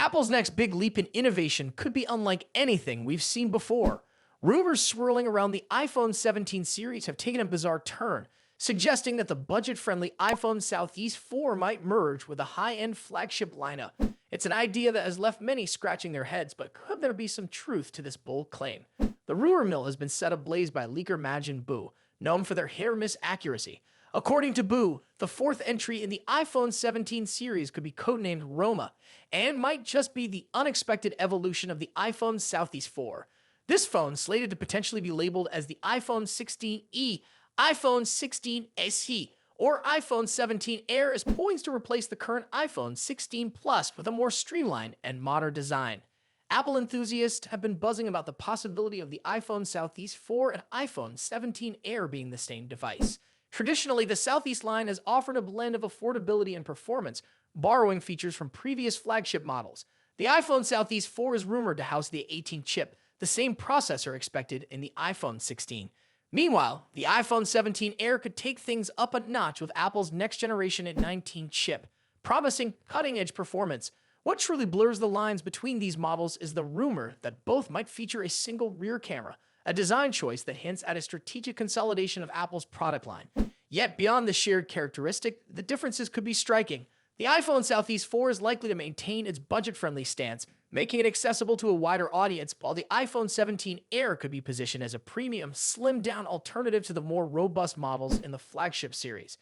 Apple's next big leap in innovation could be unlike anything we've seen before. Rumors swirling around the iPhone 17 series have taken a bizarre turn, suggesting that the budget-friendly iPhone Southeast 4 might merge with a high-end flagship lineup. It's an idea that has left many scratching their heads, but could there be some truth to this bold claim? The rumor mill has been set ablaze by leaker Majin Buu, known for their hair-miss accuracy. According to Boo, the fourth entry in the iPhone 17 series could be codenamed Roma, and might just be the unexpected evolution of the iPhone Southeast 4. This phone, slated to potentially be labeled as the iPhone 16e, iPhone 16 SE, or iPhone 17 Air, is poised to replace the current iPhone 16 Plus with a more streamlined and modern design. Apple enthusiasts have been buzzing about the possibility of the iPhone Southeast 4 and iPhone 17 Air being the same device. Traditionally, the Southeast line has offered a blend of affordability and performance, borrowing features from previous flagship models. The iPhone Southeast 4 is rumored to house the A18 chip, the same processor expected in the iPhone 16. Meanwhile, the iPhone 17 Air could take things up a notch with Apple's next-generation A19 chip, promising cutting-edge performance. What truly blurs the lines between these models is the rumor that both might feature a single rear camera, a design choice that hints at a strategic consolidation of Apple's product line. Yet beyond the shared characteristic, the differences could be striking. The iPhone Southeast 4 is likely to maintain its budget-friendly stance, making it accessible to a wider audience, while the iPhone 17 Air could be positioned as a premium, slimmed-down alternative to the more robust models in the flagship series.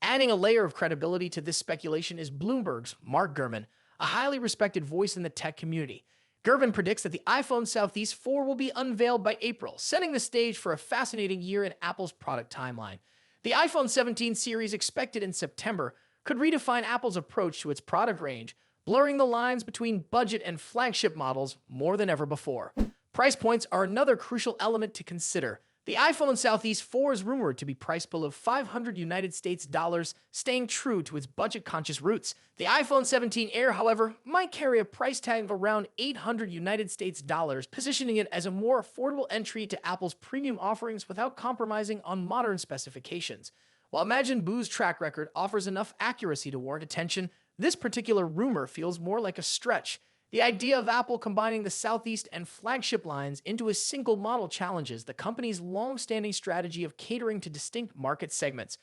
Adding a layer of credibility to this speculation is Bloomberg's Mark Gurman, a highly respected voice in the tech community. Gurman predicts that the iPhone Southeast 4 will be unveiled by April, setting the stage for a fascinating year in Apple's product timeline. The iPhone 17 series, expected in September, could redefine Apple's approach to its product range, blurring the lines between budget and flagship models more than ever before. Price points are another crucial element to consider. The iPhone Southeast 4 is rumored to be priced below $500 United States dollars, staying true to its budget-conscious roots. The iPhone 17 Air, however, might carry a price tag of around $800 United States dollars, positioning it as a more affordable entry to Apple's premium offerings without compromising on modern specifications. While Majin Buu's track record offers enough accuracy to warrant attention, this particular rumor feels more like a stretch. The idea of Apple combining the Southeast and flagship lines into a single model challenges the company's long-standing strategy of catering to distinct market segments.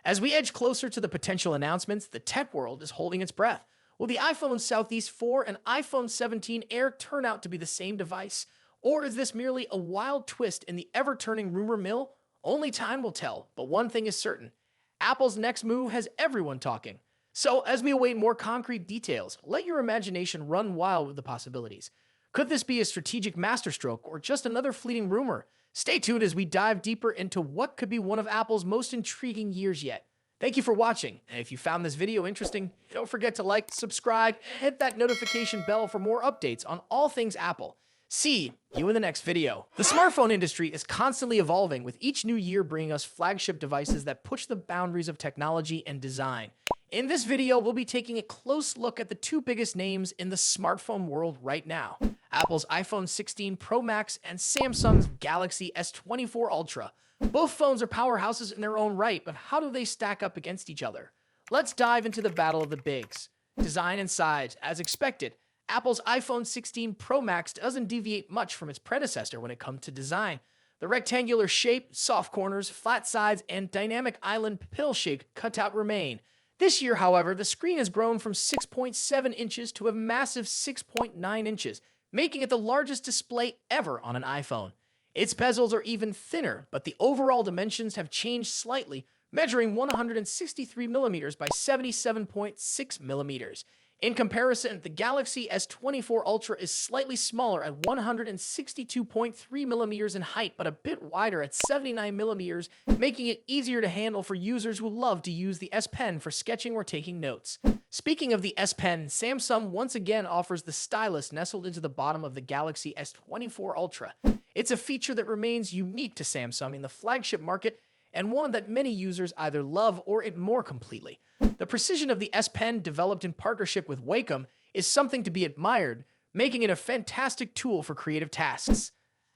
As we edge closer to the potential announcements, the tech world is holding its breath. Will the iPhone Southeast 4 and iPhone 17 Air turn out to be the same device? Or is this merely a wild twist in the ever-turning rumor mill? Only time will tell, but one thing is certain. Apple's next move has everyone talking. So, as we await more concrete details, let your imagination run wild with the possibilities. Could this be a strategic masterstroke or just another fleeting rumor? Stay tuned as we dive deeper into what could be one of Apple's most intriguing years yet. Thank you for watching, and if you found this video interesting, don't forget to like, subscribe, and hit that notification bell for more updates on all things Apple. See you in the next video. The smartphone industry is constantly evolving, with each new year bringing us flagship devices that push the boundaries of technology and design. In this video, we'll be taking a close look at the two biggest names in the smartphone world right now: Apple's iPhone 16 Pro Max and Samsung's Galaxy S24 Ultra. Both phones are powerhouses in their own right, but how do they stack up against each other? Let's dive into the battle of the bigs. Design and size. As expected, Apple's iPhone 16 Pro Max doesn't deviate much from its predecessor when it comes to design. The rectangular shape, soft corners, flat sides, and dynamic island pill-shaped cutout remain. This year, however, the screen has grown from 6.7 inches to a massive 6.9 inches, making it the largest display ever on an iPhone. Its bezels are even thinner, but the overall dimensions have changed slightly, measuring 163 millimeters by 77.6 millimeters. In comparison, the Galaxy S24 Ultra is slightly smaller at 162.3 millimeters in height, but a bit wider at 79 millimeters, making it easier to handle for users who love to use the S Pen for sketching or taking notes. Speaking of the S Pen, Samsung once again offers the stylus nestled into the bottom of the Galaxy S24 Ultra. It's a feature that remains unique to Samsung in the flagship market, and one that many users either love or ignore completely. The precision of the S Pen, developed in partnership with Wacom, is something to be admired, making it a fantastic tool for creative tasks.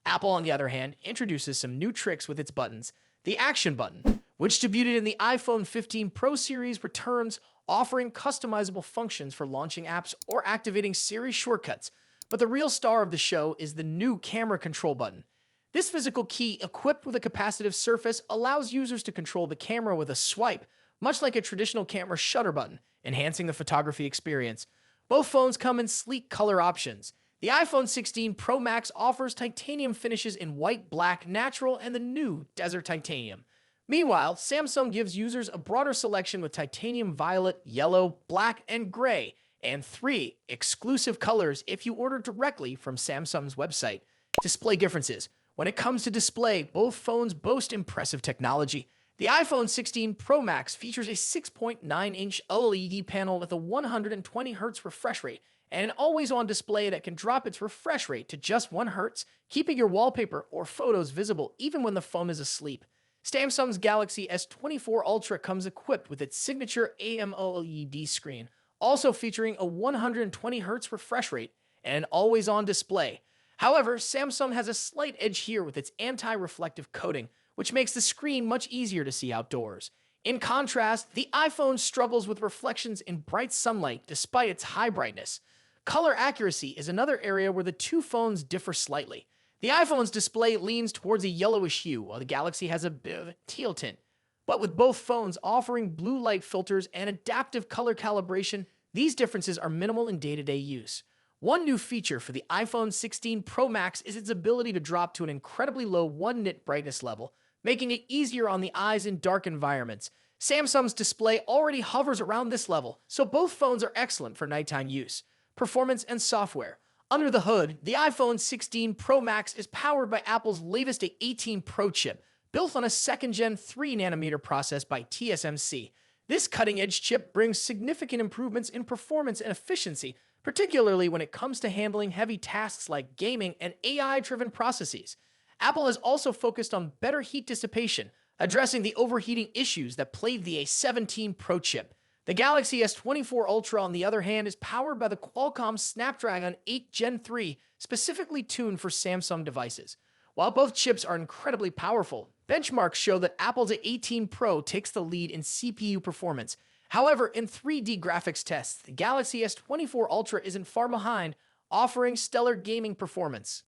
Apple, on the other hand, introduces some new tricks with its buttons. The Action button, which debuted in the iPhone 15 Pro series, returns, offering customizable functions for launching apps or activating Siri shortcuts. But the real star of the show is the new camera control button. This physical key, equipped with a capacitive surface, allows users to control the camera with a swipe, much like a traditional camera shutter button, enhancing the photography experience. Both phones come in sleek color options. The iPhone 16 Pro Max offers titanium finishes in white, black, natural, and the new Desert Titanium. Meanwhile, Samsung gives users a broader selection with titanium violet, yellow, black, and gray, and 3 exclusive colors if you order directly from Samsung's website. Display differences. When it comes to display, both phones boast impressive technology. The iPhone 16 Pro Max features a 6.9-inch OLED panel with a 120Hz refresh rate and an always-on display that can drop its refresh rate to just 1 Hz, keeping your wallpaper or photos visible even when the phone is asleep. Samsung's Galaxy S24 Ultra comes equipped with its signature AMOLED screen, also featuring a 120Hz refresh rate and an always-on display. However, Samsung has a slight edge here with its anti-reflective coating, which makes the screen much easier to see outdoors. In contrast, the iPhone struggles with reflections in bright sunlight despite its high brightness. Color accuracy is another area where the two phones differ slightly. The iPhone's display leans towards a yellowish hue, while the Galaxy has a bit of a teal tint. But with both phones offering blue light filters and adaptive color calibration, these differences are minimal in day-to-day use. One new feature for the iPhone 16 Pro Max is its ability to drop to an incredibly low 1-nit brightness level, making it easier on the eyes in dark environments. Samsung's display already hovers around this level, so both phones are excellent for nighttime use. Performance and software. Under the hood, the iPhone 16 Pro Max is powered by Apple's latest A18 Pro chip, built on a second-gen 3nm process by TSMC. This cutting-edge chip brings significant improvements in performance and efficiency, particularly when it comes to handling heavy tasks like gaming and AI-driven processes. Apple has also focused on better heat dissipation, addressing the overheating issues that plagued the A17 Pro chip. The Galaxy S24 Ultra, on the other hand, is powered by the Qualcomm Snapdragon 8 Gen 3, specifically tuned for Samsung devices. While both chips are incredibly powerful, benchmarks show that Apple's A18 Pro takes the lead in CPU performance. However, in 3D graphics tests, the Galaxy S24 Ultra isn't far behind, offering stellar gaming performance.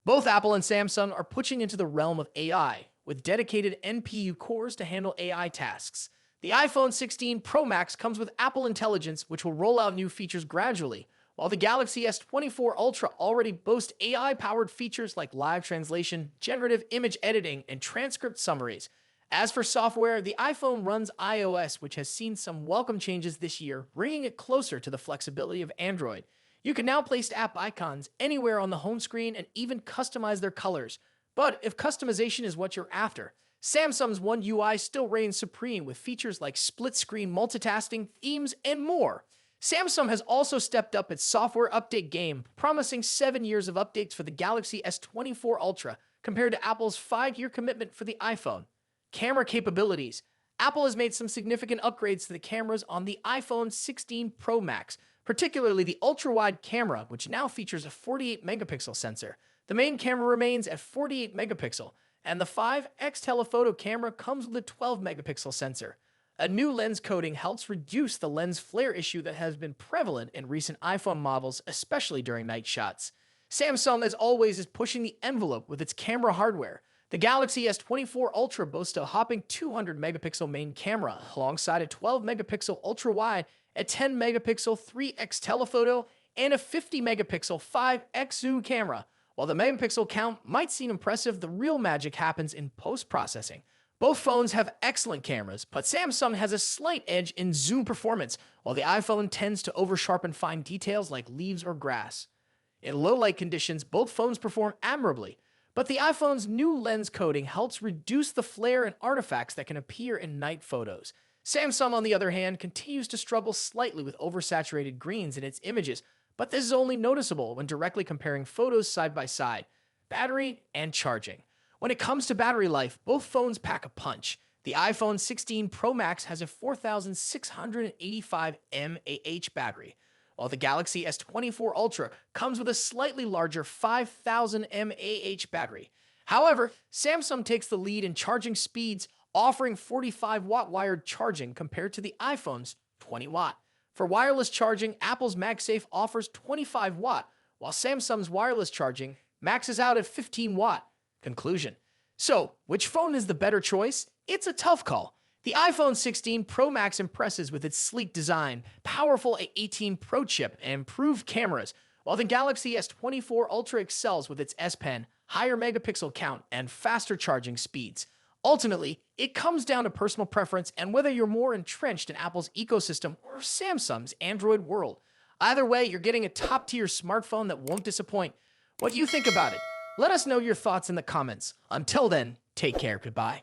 Both Apple and Samsung are pushing into the realm of AI, with dedicated NPU cores to handle AI tasks. The iPhone 16 Pro Max comes with Apple Intelligence, which will roll out new features gradually, while the Galaxy S24 Ultra already boasts AI-powered features like live translation, generative image editing, and transcript summaries. As for software, the iPhone runs iOS, which has seen some welcome changes this year, bringing it closer to the flexibility of Android. You can now place app icons anywhere on the home screen and even customize their colors. But if customization is what you're after, Samsung's One UI still reigns supreme with features like split-screen multitasking, themes, and more. Samsung has also stepped up its software update game, promising 7 years of updates for the Galaxy S24 Ultra, compared to Apple's 5-year commitment for the iPhone. Camera capabilities. Apple has made some significant upgrades to the cameras on the iPhone 16 Pro Max, particularly the ultra-wide camera, which now features a 48-megapixel sensor. The main camera remains at 48 megapixel, and the 5x telephoto camera comes with a 12-megapixel sensor. A new lens coating helps reduce the lens flare issue that has been prevalent in recent iPhone models, especially during night shots. Samsung, as always, is pushing the envelope with its camera hardware. The Galaxy S24 Ultra boasts a hopping 200-megapixel main camera, alongside a 12-megapixel ultra-wide, a 10-megapixel 3x telephoto, and a 50-megapixel 5x zoom camera. While the megapixel count might seem impressive, the real magic happens in post-processing. Both phones have excellent cameras, but Samsung has a slight edge in zoom performance, while the iPhone tends to over-sharpen fine details like leaves or grass. In low-light conditions, both phones perform admirably, but the iPhone's new lens coating helps reduce the flare and artifacts that can appear in night photos. Samsung, on the other hand, continues to struggle slightly with oversaturated greens in its images, but this is only noticeable when directly comparing photos side by side. Battery and charging. When it comes to battery life, both phones pack a punch. The iPhone 16 Pro Max has a 4,685 mAh battery, while the Galaxy S24 Ultra comes with a slightly larger 5,000 mAh battery. However, Samsung takes the lead in charging speeds, offering 45-watt wired charging compared to the iPhone's 20-watt. For wireless charging, Apple's MagSafe offers 25-watt, while Samsung's wireless charging maxes out at 15-watt. Conclusion. So, which phone is the better choice? It's a tough call. The iPhone 16 Pro Max impresses with its sleek design, powerful A18 Pro chip, and improved cameras, while the Galaxy S24 Ultra excels with its S Pen, higher megapixel count, and faster charging speeds. Ultimately, it comes down to personal preference and whether you're more entrenched in Apple's ecosystem or Samsung's Android world. Either way, you're getting a top-tier smartphone that won't disappoint. What do you think about it? Let us know your thoughts in the comments. Until then, take care. Goodbye.